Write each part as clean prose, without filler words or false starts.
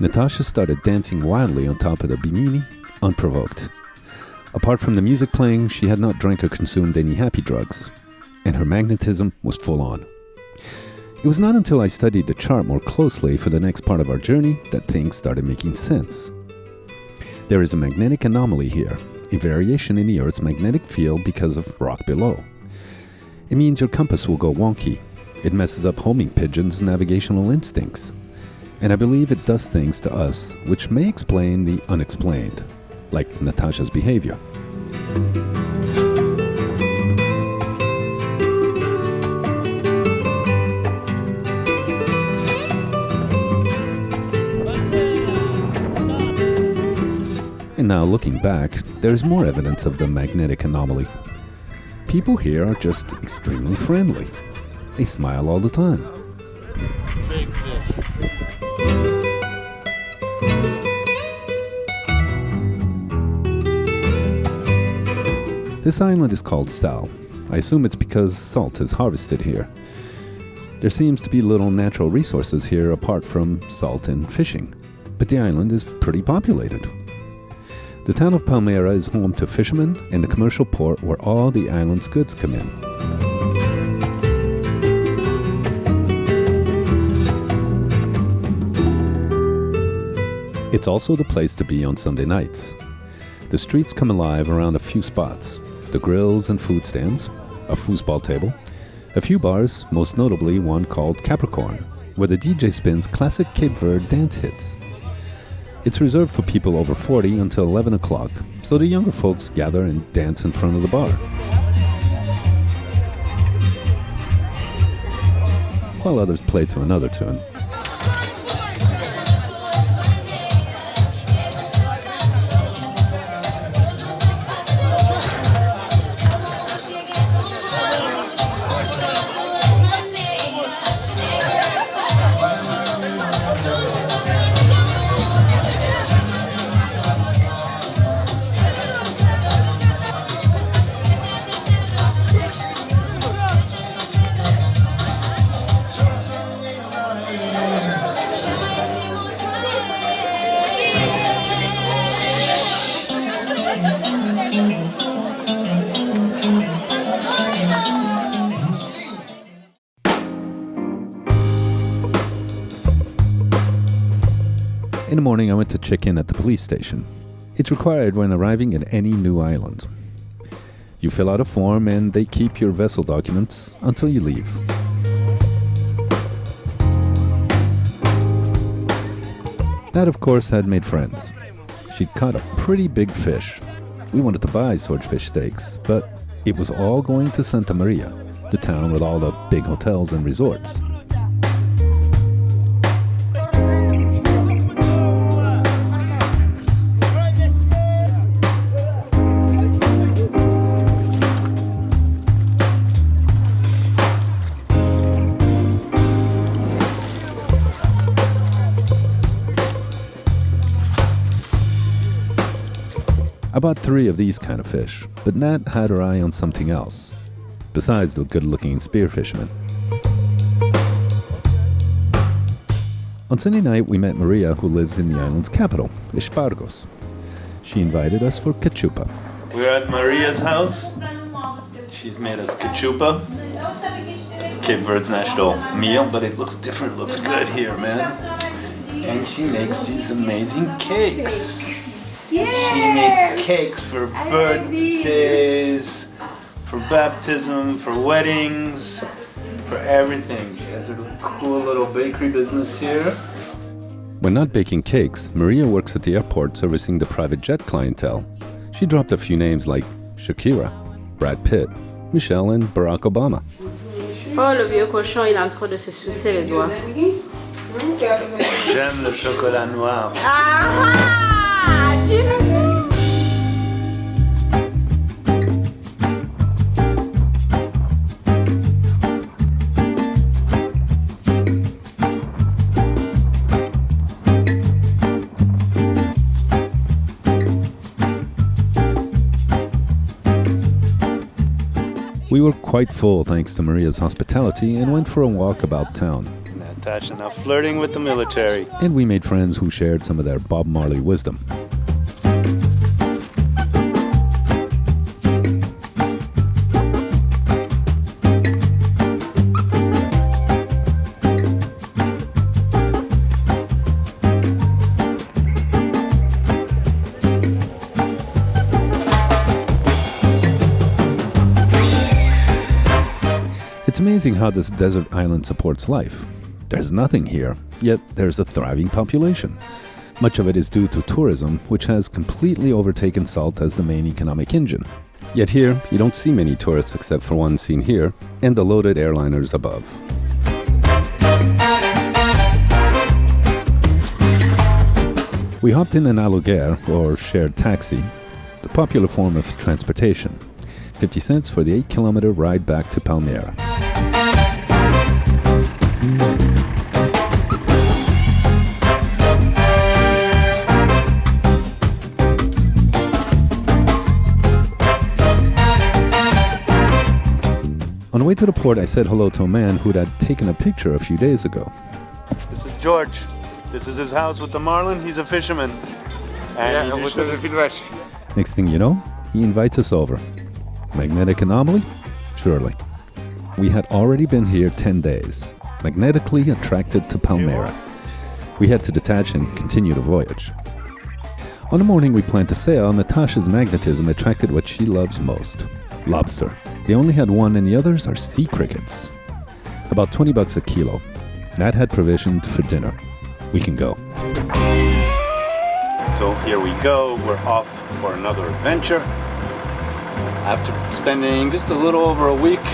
Natacha started dancing wildly on top of the bimini, unprovoked. Apart from the music playing, she had not drank or consumed any happy drugs, and her magnetism was full on. It was not until I studied the chart more closely for the next part of our journey that things started making sense. There is a magnetic anomaly here, a variation in the Earth's magnetic field because of rock below. It means your compass will go wonky. It messes up homing pigeons' navigational instincts. And I believe it does things to us which may explain the unexplained, like Natacha's behavior. And now looking back, there's more evidence of the magnetic anomaly. People here are just extremely friendly. They smile all the time. Big fish. This island is called Sal. I assume it's because salt is harvested here. There seems to be little natural resources here apart from salt and fishing, but the island is pretty populated. The town of Palmeira is home to fishermen and the commercial port where all the island's goods come in. It's also the place to be on Sunday nights. The streets come alive around a few spots. The grills and food stands, a foosball table, a few bars, most notably one called Capricorn, where the DJ spins classic Cape Verde dance hits. It's reserved for people over 40 until 11 o'clock, so the younger folks gather and dance in front of the bar. While others play to another tune. In the morning, I went to check in at the police station. It's required when arriving at any new island. You fill out a form and they keep your vessel documents until you leave. Nat, of course, had made friends. She'd caught a pretty big fish. We wanted to buy swordfish steaks, but it was all going to Santa Maria, the town with all the big hotels and resorts. I bought 3 of these kind of fish, but Nat had her eye on something else, besides the good-looking spear fisherman. On Sunday night, we met Maria, who lives in the island's capital, Espargos. She invited us for cachupa. We're at Maria's house. She's made us cachupa. It's Cape Verde's national meal, but it looks different, looks good here, man. And she makes these amazing cakes. She makes cakes for birthdays, for baptism, for weddings, for everything. She has a cool little bakery business here. When not baking cakes, Maria works at the airport servicing the private jet clientele. She dropped a few names like Shakira, Brad Pitt, Michelle, and Barack Obama. Oh, le vieux cochon, il a trop de se sucer les doigts. J'aime le chocolat noir. We were quite full thanks to Maria's hospitality and went for a walk about town. Nat Natacha now flirting with the military. And we made friends who shared some of their Bob Marley wisdom. It's amazing how this desert island supports life. There's nothing here, yet there's a thriving population. Much of it is due to tourism, which has completely overtaken salt as the main economic engine. Yet here, you don't see many tourists except for one seen here, and the loaded airliners above. We hopped in an aluguer, or shared taxi, the popular form of transportation. 50 cents for the 8-kilometer ride back to Palmeira. On the way to the port, I said hello to a man who'd had taken a picture a few days ago. This is George. This is his house with the marlin. He's a fisherman. And Next thing you know, he invites us over. Magnetic anomaly? Surely. We had already been here 10 days, magnetically attracted to Palmeira. We had to detach and continue the voyage. On the morning we planned to sail, Natacha's magnetism attracted what she loves most: lobster. They only had one and the others are sea crickets. About $20 a kilo. Nat had provisioned for dinner. We can go. so here we go. We're off for another adventure. After spending just a little over a week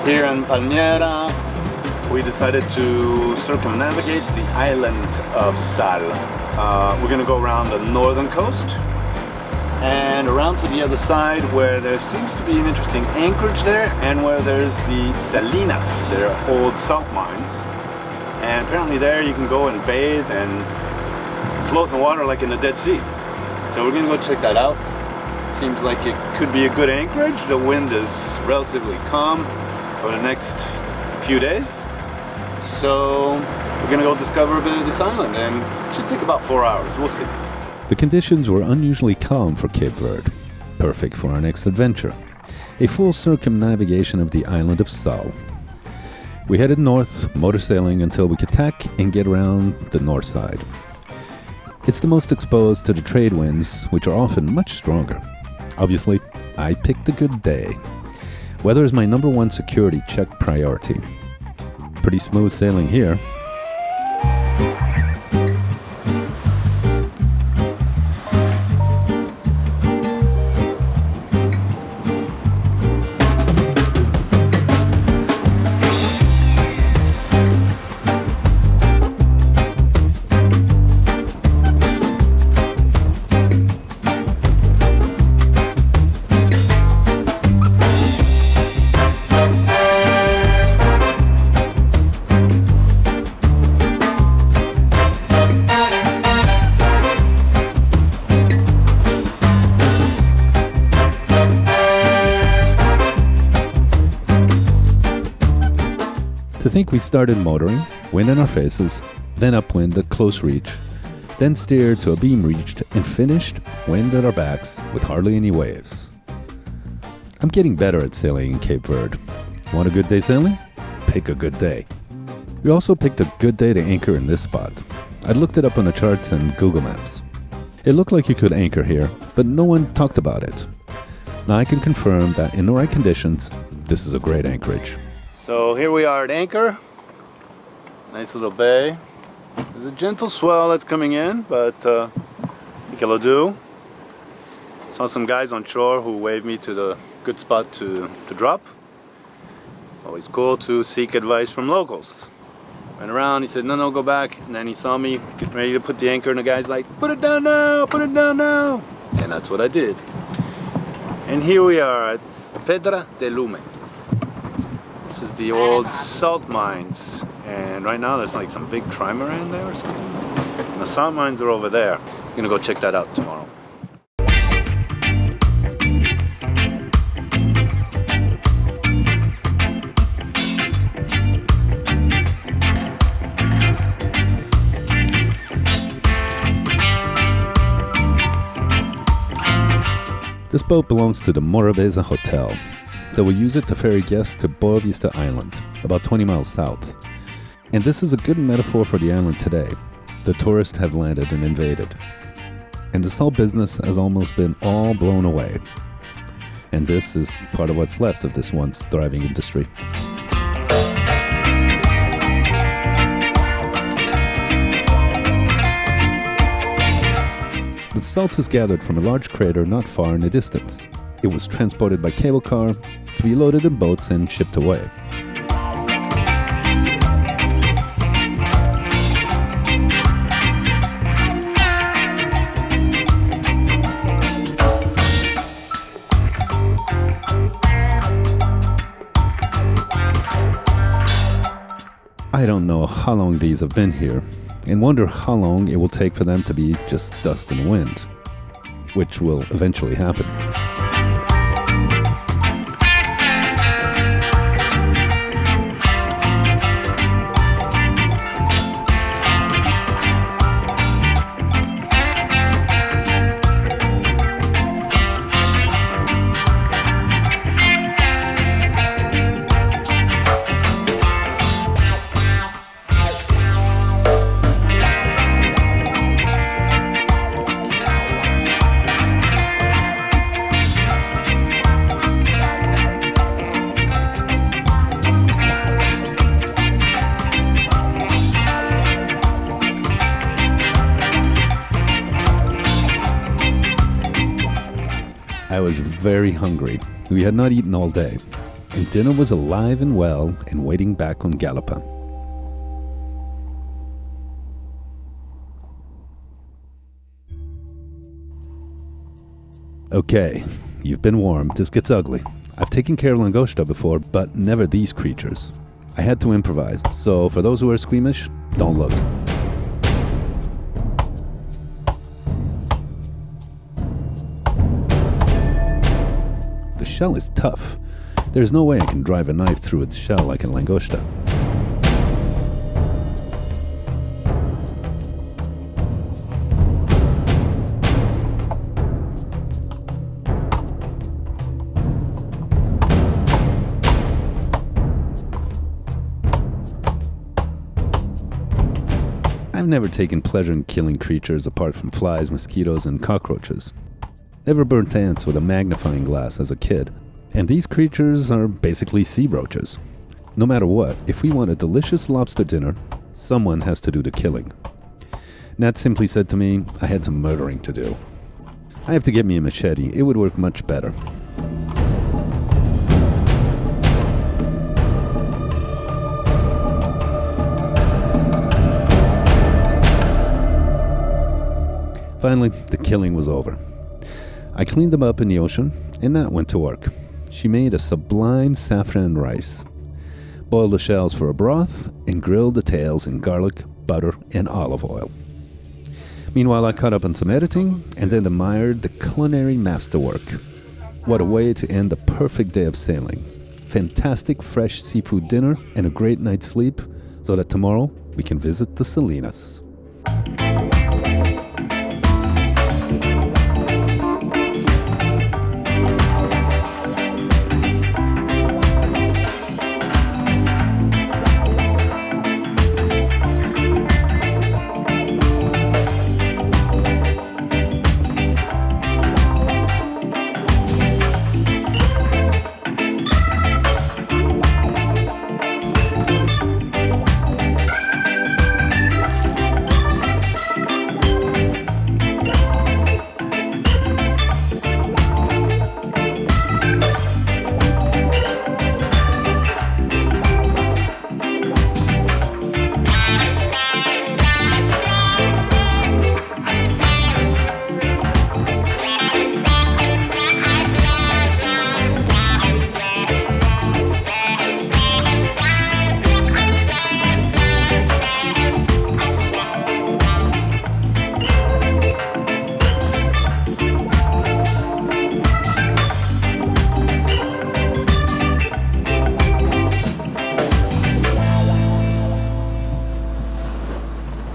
here in Palmeira, we decided to circumnavigate the island of Sal. We're going to go around the northern coast and around to the other side where there seems to be an interesting anchorage there, and where there's the salinas, they're old salt mines. And apparently there you can go and bathe and float in the water like in the Dead Sea. So we're going to go check that out. It seems like it could be a good anchorage. The wind is relatively calm for the next few days. So we're going to go discover a bit of this island, and it should take about 4 hours. We'll see. The conditions were unusually calm for Cape Verde, perfect for our next adventure, a full circumnavigation of the island of Sal. We headed north, motor sailing until we could tack and get around the north side. It's the most exposed to the trade winds, which are often much stronger. Obviously, I picked a good day. Weather is my #1 security check priority. Pretty smooth sailing here. To think we started motoring, wind in our faces, then upwind at close reach, then steered to a beam reached, and finished wind at our backs with hardly any waves. I'm getting better at sailing in Cape Verde. Want a good day sailing? Pick a good day. We also picked a good day to anchor in this spot. I looked it up on the charts and Google Maps. It looked like you could anchor here, but no one talked about it. Now I can confirm that in the right conditions, this is a great anchorage. So here we are at anchor. Nice little bay. There's a gentle swell that's coming in, but I think it'll do. Saw some guys on shore who waved me to the good spot to drop. It's always cool to seek advice from locals. Went around, he said, no, go back. And then he saw me getting ready to put the anchor, and the guy's like, put it down now, put it down now. And that's what I did. And here we are at Pedra Lume. This is the old salt mines, and right now there's like some big trimaran there or something. And the salt mines are over there. I'm gonna go check that out tomorrow. boat belongs to the Morabeza Hotel. They will use it to ferry guests to Boa Vista Island, about 20 miles south. And this is a good metaphor for the island today. The tourists have landed and invaded. And this whole business has almost been all blown away. And this is part of what's left of this once thriving industry. The salt is gathered from a large crater not far in the distance. It was transported by cable car to be loaded in boats and shipped away. I don't know how long these have been here, and wonder how long it will take for them to be just dust and wind, which will eventually happen. I was very hungry. We had not eaten all day, and dinner was alive and well and waiting back on Galapa. Okay, you've been warned. This gets ugly. I've taken care of langosta before, but never these creatures. I had to improvise, so for those who are squeamish, don't look. The shell is tough. There's no way I can drive a knife through its shell like a langosta. I've never taken pleasure in killing creatures apart from flies, mosquitoes, and cockroaches. Never burnt ants with a magnifying glass as a kid. And these creatures are basically sea roaches. No matter what, if we want a delicious lobster dinner, someone has to do the killing. Nat simply said to me, I had some murdering to do. I have to get me a machete. It would work much better. Finally, the killing was over. I cleaned them up in the ocean, and Nat went to work. She made a sublime saffron rice, boiled the shells for a broth, and grilled the tails in garlic, butter, and olive oil. Meanwhile, I caught up on some editing, and then admired the culinary masterwork. What a way to end a perfect day of sailing. Fantastic fresh seafood dinner and a great night's sleep, so that tomorrow we can visit the Salinas.